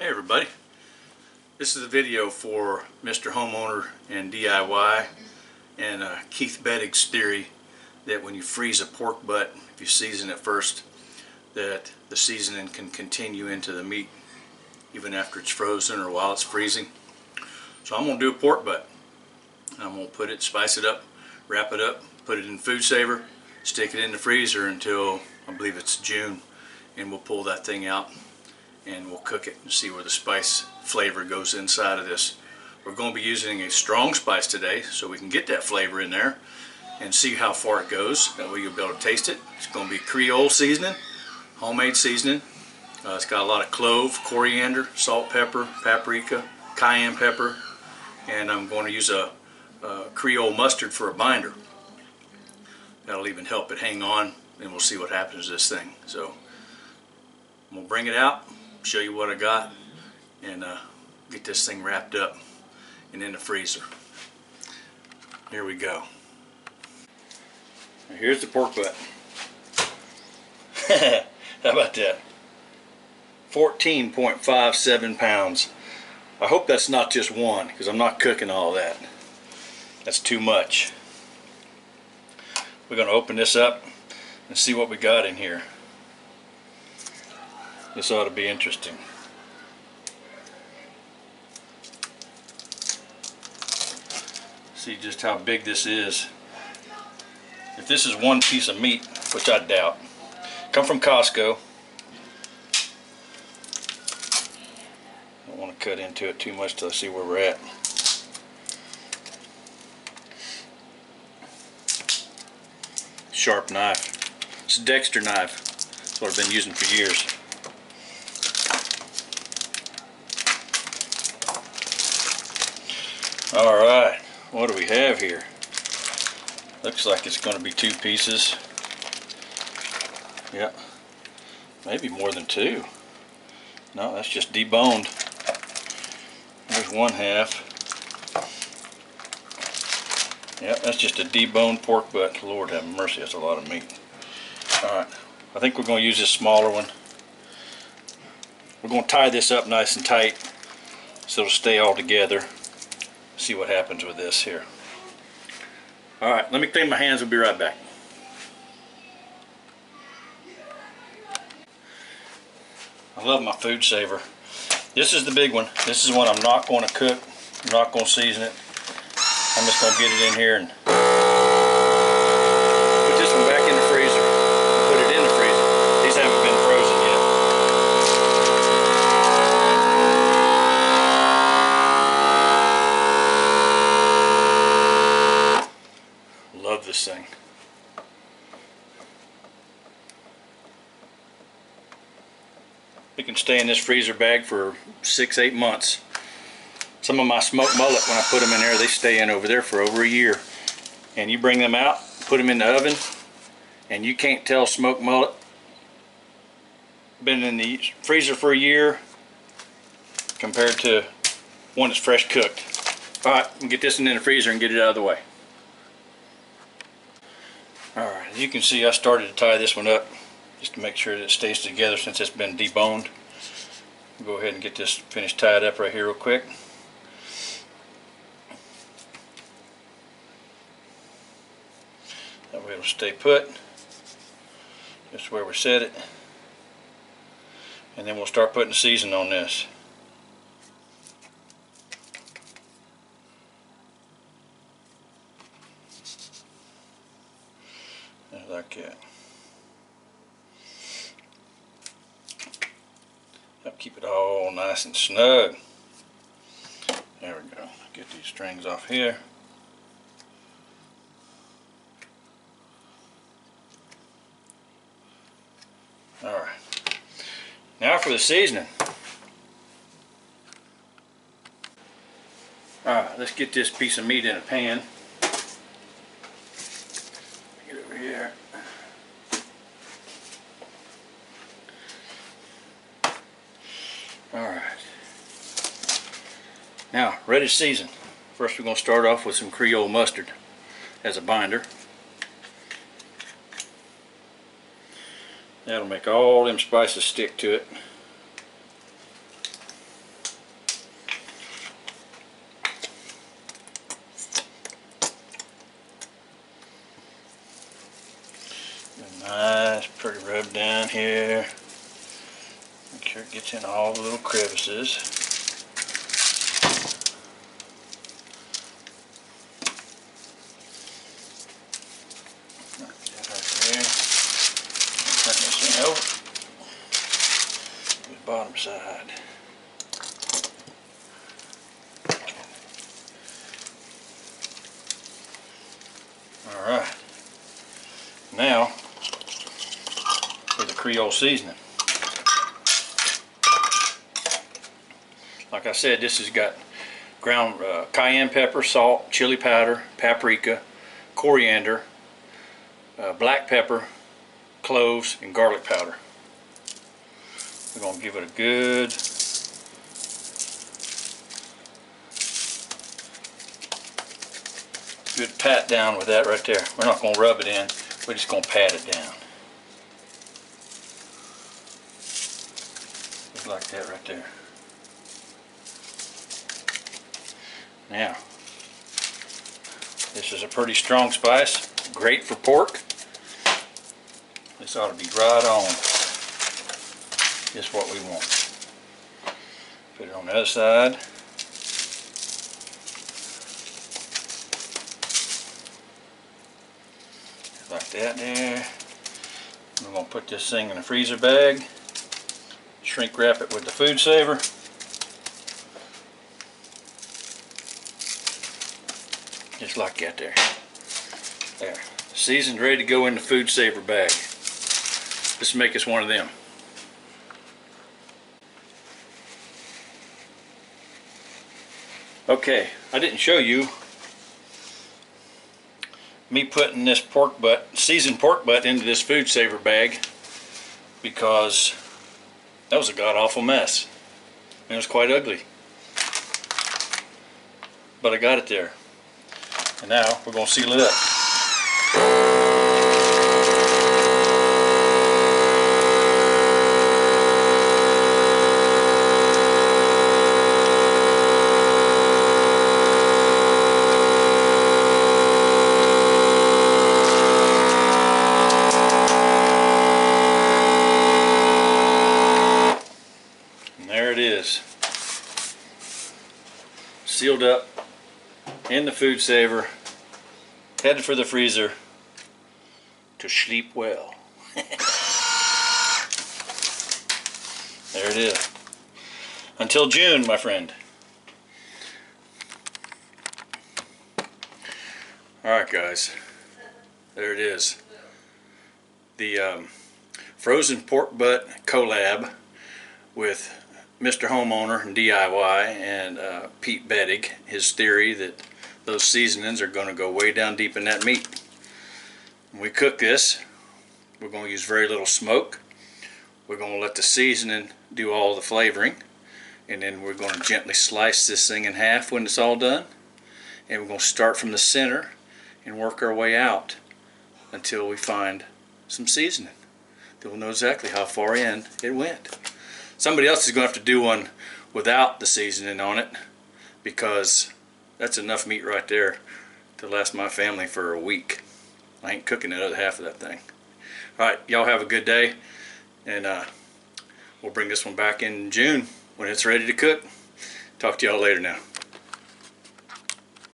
Hey everybody, this is a video for Mr. Homeowner and DIY and Keith Betteg's theory that when you freeze a pork butt, if you season it first, that the seasoning can continue into the meat even after it's frozen or while it's freezing. So I'm going to do a pork butt. I'm going to put it, spice it up, wrap it up, put it in food saver, stick it in the freezer until I believe it's June, and we'll pull that thing out and we'll cook it and see where the spice flavor goes inside of this. We're going to be using a strong spice today so we can get that flavor in there and see how far it goes. That way you'll be able to taste it. It's going to be Creole seasoning, homemade seasoning. It's got a lot of clove, coriander, salt, pepper, paprika, cayenne pepper, and I'm going to use a Creole mustard for a binder. That'll even help it hang on, and we'll see what happens to this thing. So I'm going to bring it out, show you what I got, and get this thing wrapped up and in the freezer. Here we go. Here's the pork butt. How about that? 14.57 pounds. I hope that's not just one, because I'm not cooking all that. That's too much. We're going to open this up and see what we got in here. This ought to be interesting. See just how big this is. If this is one piece of meat, which I doubt, come from Costco. Don't want to cut into it too much till I see where we're at. Sharp knife. It's a Dexter knife. That's what I've been using for years. Alright, what do we have here? Looks like it's going to be two pieces. Yeah, maybe more than two. No, that's just deboned. There's one half. Yeah, that's just a deboned pork butt. Lord have mercy, that's a lot of meat. Alright, I think we're going to use this smaller one. We're going to tie this up nice and tight so it'll stay all together. See what happens with this here. Alright, let me clean my hands, we'll be right back. I love my food saver. This is the big one. This is one I'm not going to cook. I'm not going to season it. I'm just going to get it in here and put this one back in the freezer. Put it in the freezer. These haven't been frozen yet. Love this thing. It can stay in this freezer bag for 6-8 months. Some of my smoked mullet, when I put them in there, they stay in over there for over a year. And you bring them out, put them in the oven, and you can't tell smoked mullet been in the freezer for a year compared to one that's fresh cooked. Alright, we'll get this one in the freezer and get it out of the way. Alright, as you can see, I started to tie this one up just to make sure that it stays together since it's been deboned. We'll go ahead and get this finished tied up right here real quick. That way it'll stay put just where we set it, and then we'll start putting the seasoning on this. Just like that. Help keep it all nice and snug. There we go. Get these strings off here. Alright. Now for the seasoning. Alright, let's get this piece of meat in a pan. Get over here. Alright. Now, ready to season. First we're going to start off with some Creole mustard as a binder. That'll make all them spices stick to it. here. Make sure it gets in all the little crevices. That right there. Turn this thing over. The bottom side. Alright. Now for the Creole seasoning. Like I said, this has got ground cayenne pepper, salt, chili powder, paprika, coriander, black pepper, cloves, and garlic powder. We're going to give it a good pat down with that right there. We're not going to rub it in, we're just going to pat it down. Just like that right there. Now, this is a pretty strong spice, great for pork. This ought to be right on. Just what we want. Put it on the other side. Like that there. We're going to put this thing in a freezer bag. Shrink wrap it with the food saver. Just like that there. There. Seasoned, ready to go in the food saver bag. Let's make us one of them. Okay, I didn't show you me putting this pork butt, seasoned pork butt, into this food saver bag because that was a god-awful mess. It was quite ugly. But I got it there. And now we're going to seal it up. And there it is. Sealed up in the food saver, headed for the freezer to sleep well. There it is. Until June, my friend. Alright guys, there it is. The frozen pork butt collab with Mr. Homeowner and DIY and Pete Betteg. His theory that those seasonings are going to go way down deep in that meat. When we cook this, we're going to use very little smoke. We're going to let the seasoning do all the flavoring, and then we're going to gently slice this thing in half when it's all done, and we're going to start from the center and work our way out until we find some seasoning. Then we'll know exactly how far in it went. Somebody else is going to have to do one without the seasoning on it, because that's enough meat right there to last my family for a week. I ain't cooking the other half of that thing. Alright, y'all have a good day, and we'll bring this one back in June when it's ready to cook. Talk to y'all later now.